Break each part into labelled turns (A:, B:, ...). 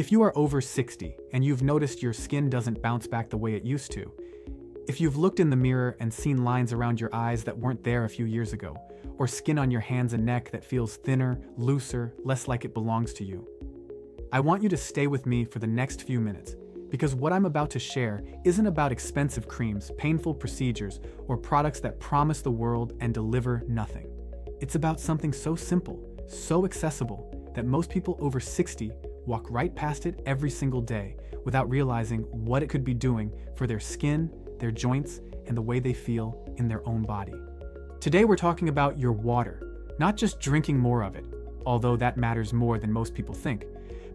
A: If you are over 60 and you've noticed your skin doesn't bounce back the way it used to, if you've looked in the mirror and seen lines around your eyes that weren't there a few years ago, or skin on your hands and neck that feels thinner, looser, less like it belongs to you, I want you to stay with me for the next few minutes, because what I'm about to share isn't about expensive creams, painful procedures, or products that promise the world and deliver nothing. It's about something so simple, so accessible, that most people over 60 walk right past it every single day without realizing what it could be doing for their skin, their joints, and the way they feel in their own body. Today we're talking about your water, not just drinking more of it, although that matters more than most people think,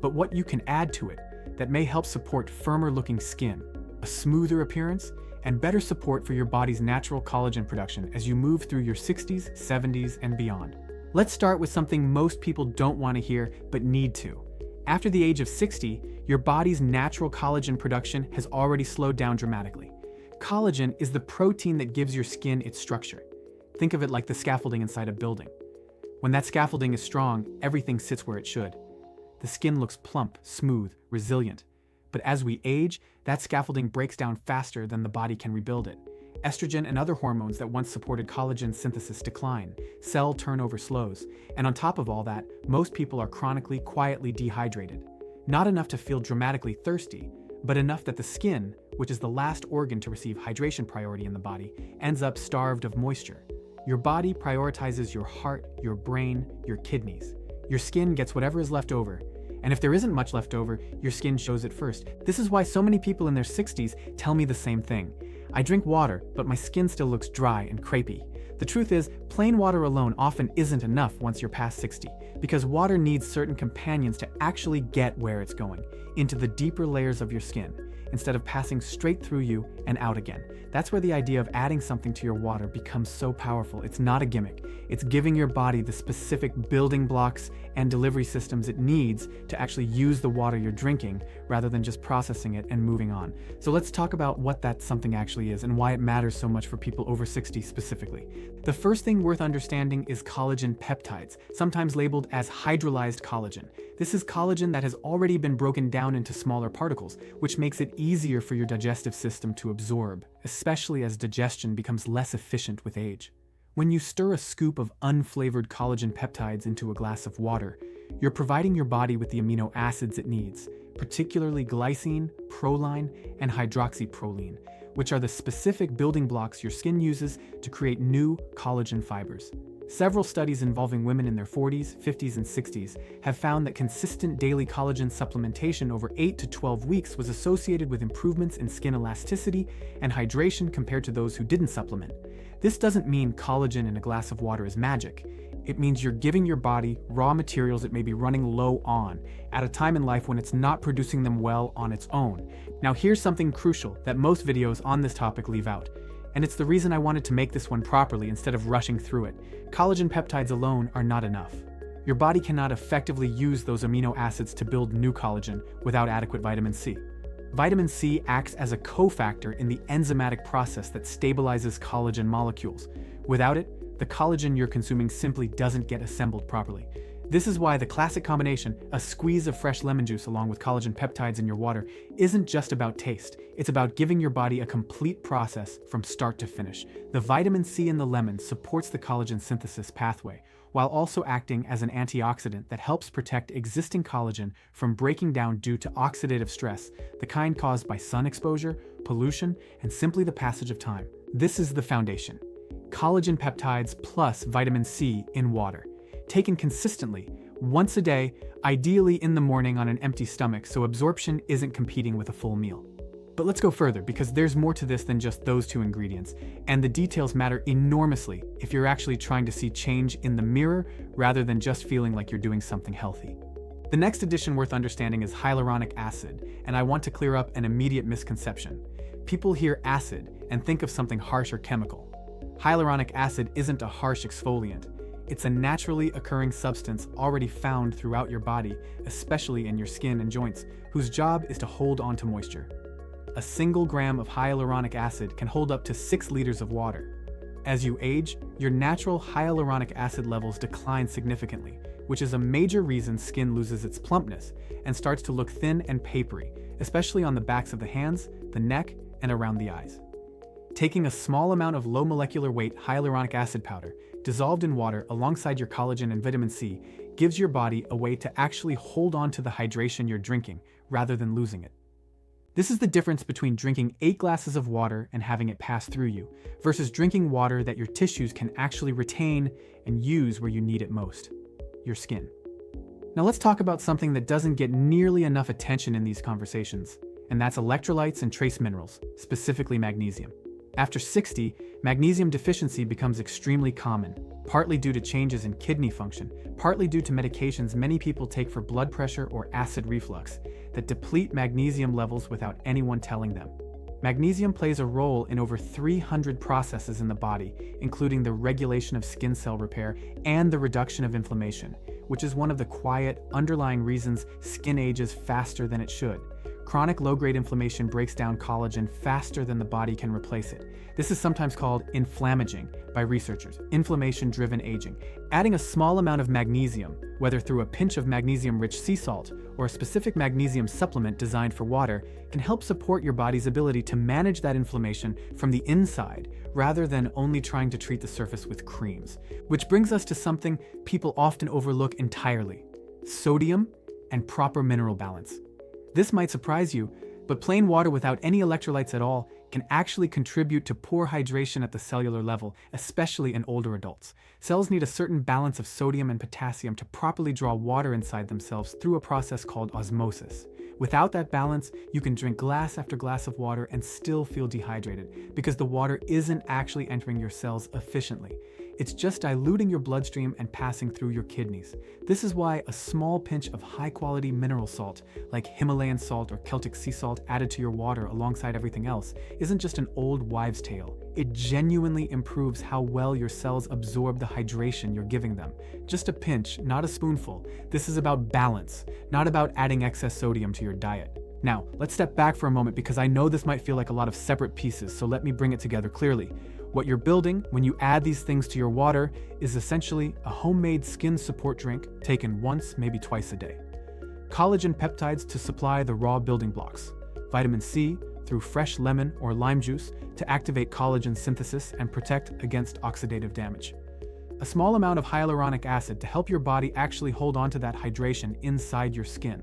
A: but what you can add to it that may help support firmer-looking skin, a smoother appearance, and better support for your body's natural collagen production as you move through your 60s, 70s, and beyond. Let's start with something most people don't want to hear but need to. After the age of 60, your body's natural collagen production has already slowed down dramatically. Collagen is the protein that gives your skin its structure. Think of it like the scaffolding inside a building. When that scaffolding is strong, everything sits where it should. The skin looks plump, smooth, resilient. But as we age, that scaffolding breaks down faster than the body can rebuild it. Estrogen and other hormones that once supported collagen synthesis decline, cell turnover slows, and on top of all that, most people are chronically, quietly dehydrated. Not enough to feel dramatically thirsty, but enough that the skin, which is the last organ to receive hydration priority in the body, ends up starved of moisture. Your body prioritizes your heart, your brain, your kidneys. Your skin gets whatever is left over, and if there isn't much left over, your skin shows it first. This is why so many people in their 60s tell me the same thing. I drink water, but my skin still looks dry and crepey. The truth is, plain water alone often isn't enough once you're past 60, because water needs certain companions to actually get where it's going, into the deeper layers of your skin, instead of passing straight through you and out again. That's where the idea of adding something to your water becomes so powerful. It's not a gimmick. It's giving your body the specific building blocks and delivery systems it needs to actually use the water you're drinking, rather than just processing it and moving on. So let's talk about what that something actually is and why it matters so much for people over 60 specifically. The first thing worth understanding is collagen peptides, sometimes labeled as hydrolyzed collagen. This is collagen that has already been broken down into smaller particles, which makes it easier for your digestive system to absorb, especially as digestion becomes less efficient with age. When you stir a scoop of unflavored collagen peptides into a glass of water, you're providing your body with the amino acids it needs, particularly glycine, proline, and hydroxyproline, which are the specific building blocks your skin uses to create new collagen fibers. Several studies involving women in their 40s, 50s, and 60s have found that consistent daily collagen supplementation over 8 to 12 weeks was associated with improvements in skin elasticity and hydration compared to those who didn't supplement. This doesn't mean collagen in a glass of water is magic. It means you're giving your body raw materials it may be running low on, at a time in life when it's not producing them well on its own. Now here's something crucial that most videos on this topic leave out, and it's the reason I wanted to make this one properly instead of rushing through it. Collagen peptides alone are not enough. Your body cannot effectively use those amino acids to build new collagen without adequate vitamin C. Vitamin C acts as a cofactor in the enzymatic process that stabilizes collagen molecules. Without it, the collagen you're consuming simply doesn't get assembled properly. This is why the classic combination, a squeeze of fresh lemon juice along with collagen peptides in your water, isn't just about taste. It's about giving your body a complete process from start to finish. The vitamin C in the lemon supports the collagen synthesis pathway, while also acting as an antioxidant that helps protect existing collagen from breaking down due to oxidative stress, the kind caused by sun exposure, pollution, and simply the passage of time. This is the foundation. Collagen peptides plus vitamin C in water, taken consistently, once a day, ideally in the morning on an empty stomach so absorption isn't competing with a full meal. But let's go further, because there's more to this than just those two ingredients, and the details matter enormously if you're actually trying to see change in the mirror rather than just feeling like you're doing something healthy. The next addition worth understanding is hyaluronic acid, and I want to clear up an immediate misconception. People hear acid and think of something harsh or chemical. Hyaluronic acid isn't a harsh exfoliant. It's a naturally occurring substance already found throughout your body, especially in your skin and joints, whose job is to hold on to moisture. A single gram of hyaluronic acid can hold up to 6 liters of water. As you age, your natural hyaluronic acid levels decline significantly, which is a major reason skin loses its plumpness and starts to look thin and papery, especially on the backs of the hands, the neck, and around the eyes. Taking a small amount of low molecular weight hyaluronic acid powder, dissolved in water alongside your collagen and vitamin C, gives your body a way to actually hold on to the hydration you're drinking rather than losing it. This is the difference between drinking 8 glasses of water and having it pass through you, versus drinking water that your tissues can actually retain and use where you need it most: your skin. Now let's talk about something that doesn't get nearly enough attention in these conversations, and that's electrolytes and trace minerals, specifically magnesium. After 60, magnesium deficiency becomes extremely common, partly due to changes in kidney function, partly due to medications many people take for blood pressure or acid reflux that deplete magnesium levels without anyone telling them. Magnesium plays a role in over 300 processes in the body, including the regulation of skin cell repair and the reduction of inflammation, which is one of the quiet, underlying reasons skin ages faster than it should. Chronic low-grade inflammation breaks down collagen faster than the body can replace it. This is sometimes called inflammaging by researchers, inflammation-driven aging. Adding a small amount of magnesium, whether through a pinch of magnesium-rich sea salt or a specific magnesium supplement designed for water, can help support your body's ability to manage that inflammation from the inside, rather than only trying to treat the surface with creams. Which brings us to something people often overlook entirely: sodium and proper mineral balance. This might surprise you, but plain water without any electrolytes at all can actually contribute to poor hydration at the cellular level, especially in older adults. Cells need a certain balance of sodium and potassium to properly draw water inside themselves through a process called osmosis. Without that balance, you can drink glass after glass of water and still feel dehydrated, because the water isn't actually entering your cells efficiently. It's just diluting your bloodstream and passing through your kidneys. This is why a small pinch of high-quality mineral salt, like Himalayan salt or Celtic sea salt, added to your water alongside everything else, isn't just an old wives' tale. It genuinely improves how well your cells absorb the hydration you're giving them. Just a pinch, not a spoonful. This is about balance, not about adding excess sodium to your diet. Now, let's step back for a moment, because I know this might feel like a lot of separate pieces, so let me bring it together clearly. What you're building when you add these things to your water is essentially a homemade skin support drink taken once, maybe twice a day. Collagen peptides to supply the raw building blocks. Vitamin C through fresh lemon or lime juice to activate collagen synthesis and protect against oxidative damage. A small amount of hyaluronic acid to help your body actually hold on to that hydration inside your skin.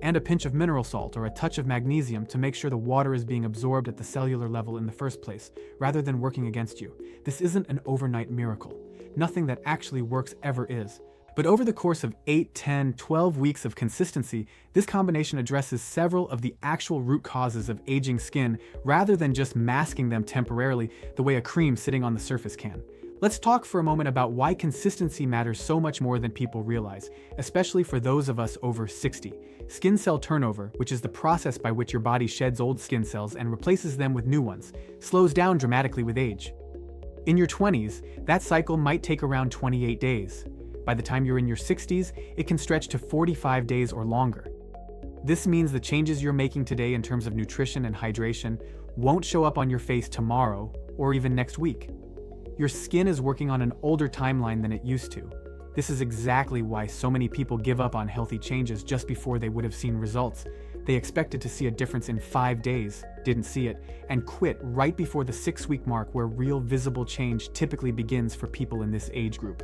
A: And a pinch of mineral salt or a touch of magnesium to make sure the water is being absorbed at the cellular level in the first place, rather than working against you. This isn't an overnight miracle. Nothing that actually works ever is. But over the course of 8, 10, 12 weeks of consistency, this combination addresses several of the actual root causes of aging skin, rather than just masking them temporarily the way a cream sitting on the surface can. Let's talk for a moment about why consistency matters so much more than people realize, especially for those of us over 60. Skin cell turnover, which is the process by which your body sheds old skin cells and replaces them with new ones, slows down dramatically with age. In your 20s, that cycle might take around 28 days. By the time you're in your 60s, it can stretch to 45 days or longer. This means the changes you're making today in terms of nutrition and hydration won't show up on your face tomorrow or even next week. Your skin is working on an older timeline than it used to. This is exactly why so many people give up on healthy changes just before they would have seen results. They expected to see a difference in 5 days, didn't see it, and quit right before the 6-week mark, where real visible change typically begins for people in this age group.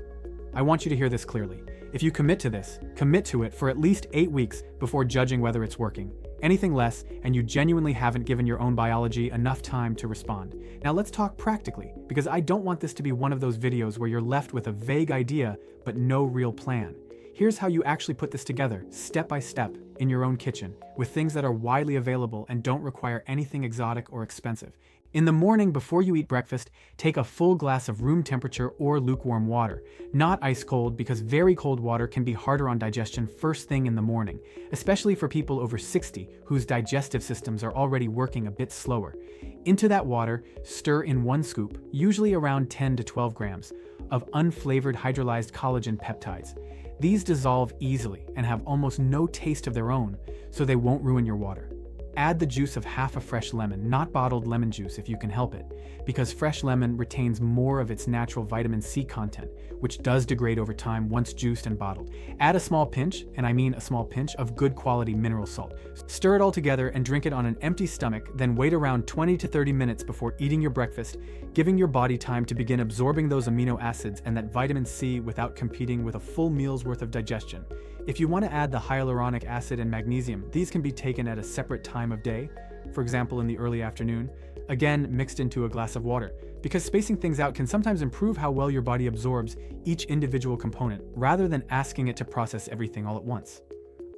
A: I want you to hear this clearly. If you commit to this, commit to it for at least 8 weeks before judging whether it's working. Anything less, and you genuinely haven't given your own biology enough time to respond. Now let's talk practically, because I don't want this to be one of those videos where you're left with a vague idea but no real plan. Here's how you actually put this together, step by step, in your own kitchen, with things that are widely available and don't require anything exotic or expensive. In the morning before you eat breakfast, take a full glass of room temperature or lukewarm water. Not ice cold, because very cold water can be harder on digestion first thing in the morning, especially for people over 60 whose digestive systems are already working a bit slower. Into that water, stir in 1 scoop, usually around 10 to 12 grams, of unflavored hydrolyzed collagen peptides. These dissolve easily and have almost no taste of their own, so they won't ruin your water. Add the juice of half a fresh lemon, not bottled lemon juice if you can help it, because fresh lemon retains more of its natural vitamin C content, which does degrade over time once juiced and bottled. Add a small pinch, and I mean a small pinch, of good quality mineral salt. Stir it all together and drink it on an empty stomach, then wait around 20 to 30 minutes before eating your breakfast, giving your body time to begin absorbing those amino acids and that vitamin C without competing with a full meal's worth of digestion. If you want to add the hyaluronic acid and magnesium, these can be taken at a separate time of day, for example in the early afternoon, again mixed into a glass of water, because spacing things out can sometimes improve how well your body absorbs each individual component, rather than asking it to process everything all at once.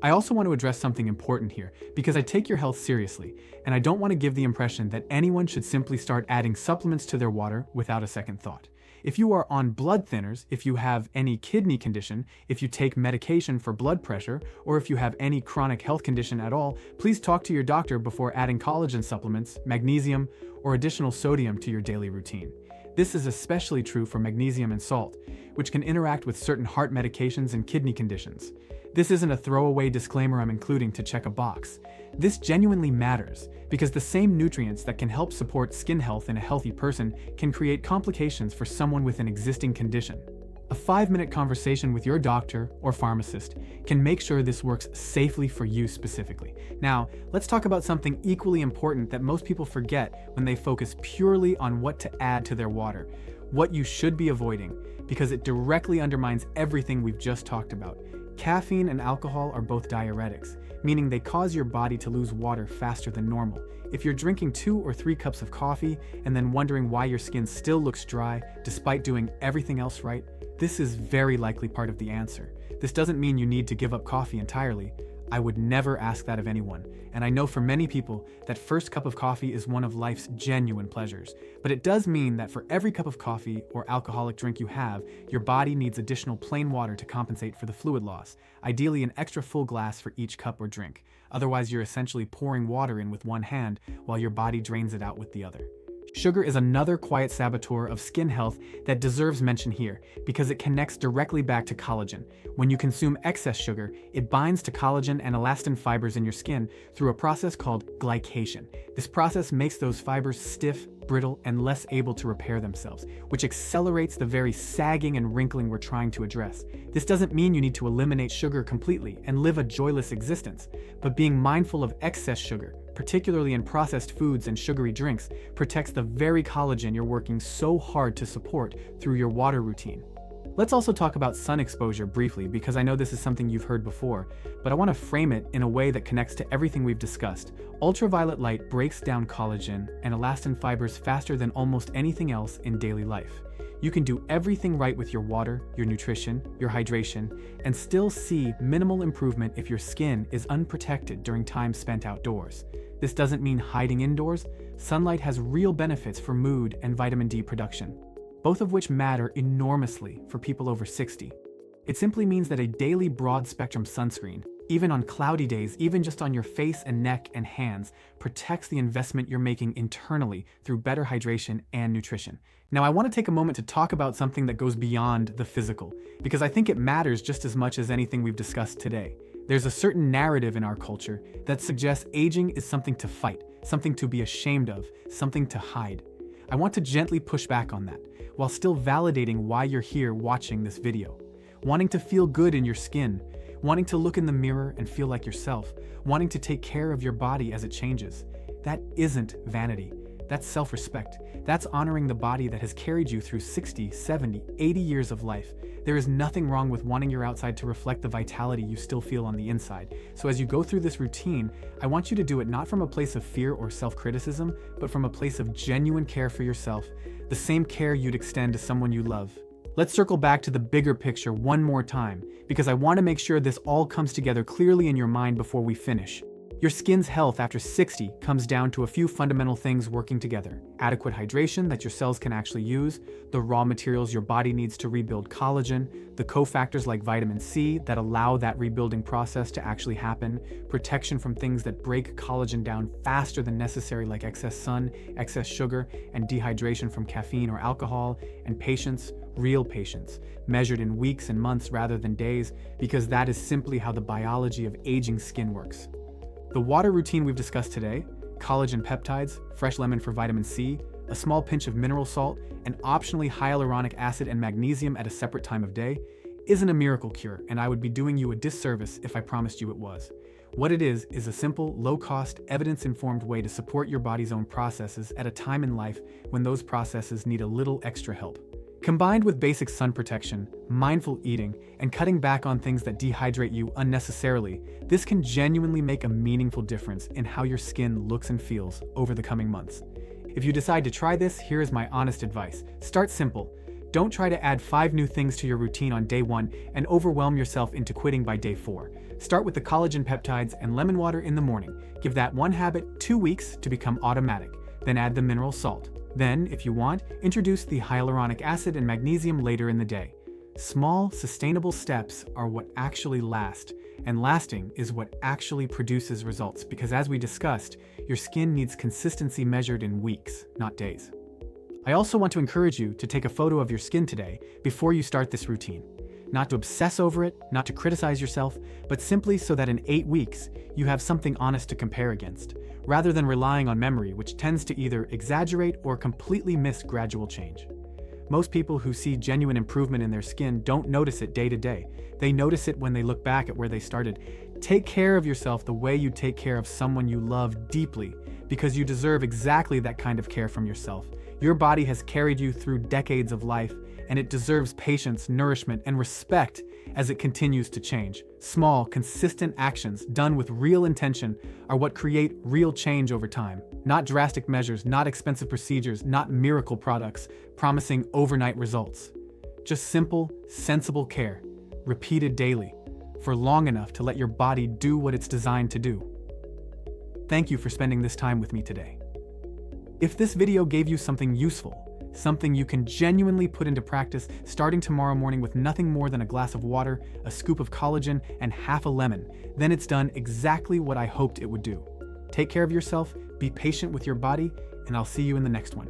A: I also want to address something important here, because I take your health seriously, and I don't want to give the impression that anyone should simply start adding supplements to their water without a second thought. If you are on blood thinners, if you have any kidney condition, if you take medication for blood pressure, or if you have any chronic health condition at all, please talk to your doctor before adding collagen supplements, magnesium, or additional sodium to your daily routine. This is especially true for magnesium and salt, which can interact with certain heart medications and kidney conditions. This isn't a throwaway disclaimer I'm including to check a box. This genuinely matters, because the same nutrients that can help support skin health in a healthy person can create complications for someone with an existing condition. A 5-minute conversation with your doctor or pharmacist can make sure this works safely for you specifically. Now, let's talk about something equally important that most people forget when they focus purely on what to add to their water, what you should be avoiding, because it directly undermines everything we've just talked about. Caffeine and alcohol are both diuretics, meaning they cause your body to lose water faster than normal. If you're drinking 2 or 3 cups of coffee and then wondering why your skin still looks dry despite doing everything else right, this is very likely part of the answer. This doesn't mean you need to give up coffee entirely. I would never ask that of anyone, and I know for many people that first cup of coffee is one of life's genuine pleasures. But it does mean that for every cup of coffee or alcoholic drink you have, your body needs additional plain water to compensate for the fluid loss, ideally an extra full glass for each cup or drink. Otherwise, you're essentially pouring water in with one hand while your body drains it out with the other. Sugar is another quiet saboteur of skin health that deserves mention here, because it connects directly back to collagen. When you consume excess sugar, it binds to collagen and elastin fibers in your skin through a process called glycation. This process makes those fibers stiff, brittle, and less able to repair themselves, which accelerates the very sagging and wrinkling we're trying to address. This doesn't mean you need to eliminate sugar completely and live a joyless existence, but being mindful of excess sugar, particularly in processed foods and sugary drinks, protects the very collagen you're working so hard to support through your water routine. Let's also talk about sun exposure briefly, because I know this is something you've heard before, but I want to frame it in a way that connects to everything we've discussed. Ultraviolet light breaks down collagen and elastin fibers faster than almost anything else in daily life. You can do everything right with your water, your nutrition, your hydration, and still see minimal improvement if your skin is unprotected during time spent outdoors. This doesn't mean hiding indoors. Sunlight has real benefits for mood and vitamin D production, both of which matter enormously for people over 60. It simply means that a daily broad-spectrum sunscreen, even on cloudy days, even just on your face and neck and hands, protects the investment you're making internally through better hydration and nutrition. Now, I want to take a moment to talk about something that goes beyond the physical, because I think it matters just as much as anything we've discussed today. There's a certain narrative in our culture that suggests aging is something to fight, something to be ashamed of, something to hide. I want to gently push back on that, while still validating why you're here watching this video. Wanting to feel good in your skin, wanting to look in the mirror and feel like yourself, wanting to take care of your body as it changes. That isn't vanity. That's self-respect. That's honoring the body that has carried you through 60, 70, 80 years of life. There is nothing wrong with wanting your outside to reflect the vitality you still feel on the inside. So as you go through this routine, I want you to do it not from a place of fear or self-criticism, but from a place of genuine care for yourself, the same care you'd extend to someone you love. Let's circle back to the bigger picture one more time, because I want to make sure this all comes together clearly in your mind before we finish. Your skin's health after 60 comes down to a few fundamental things working together. Adequate hydration that your cells can actually use, the raw materials your body needs to rebuild collagen, the cofactors like vitamin C that allow that rebuilding process to actually happen, protection from things that break collagen down faster than necessary like excess sun, excess sugar, and dehydration from caffeine or alcohol, and patience, real patience, measured in weeks and months rather than days, because that is simply how the biology of aging skin works. The water routine we've discussed today, collagen peptides, fresh lemon for vitamin C, a small pinch of mineral salt, and optionally hyaluronic acid and magnesium at a separate time of day, isn't a miracle cure, and I would be doing you a disservice if I promised you it was. What it is a simple, low-cost, evidence-informed way to support your body's own processes at a time in life when those processes need a little extra help. Combined with basic sun protection, mindful eating, and cutting back on things that dehydrate you unnecessarily, this can genuinely make a meaningful difference in how your skin looks and feels over the coming months. If you decide to try this, here is my honest advice. Start simple. Don't try to add 5 new things to your routine on day 1 and overwhelm yourself into quitting by day 4. Start with the collagen peptides and lemon water in the morning. Give that one habit 2 weeks to become automatic. Then add the mineral salt. Then, if you want, introduce the hyaluronic acid and magnesium later in the day. Small, sustainable steps are what actually last, and lasting is what actually produces results because, as we discussed, your skin needs consistency measured in weeks, not days. I also want to encourage you to take a photo of your skin today before you start this routine. Not to obsess over it, not to criticize yourself, but simply so that in 8 weeks, you have something honest to compare against, rather than relying on memory, which tends to either exaggerate or completely miss gradual change. Most people who see genuine improvement in their skin don't notice it day to day. They notice it when they look back at where they started. Take care of yourself the way you take care of someone you love deeply, because you deserve exactly that kind of care from yourself. Your body has carried you through decades of life, and it deserves patience, nourishment, and respect as it continues to change. Small, consistent actions done with real intention are what create real change over time. Not drastic measures, not expensive procedures, not miracle products promising overnight results. Just simple, sensible care, repeated daily, for long enough to let your body do what it's designed to do. Thank you for spending this time with me today. If this video gave you something useful, something you can genuinely put into practice starting tomorrow morning with nothing more than a glass of water, a scoop of collagen, and half a lemon, then it's done exactly what I hoped it would do. Take care of yourself, be patient with your body, and I'll see you in the next one.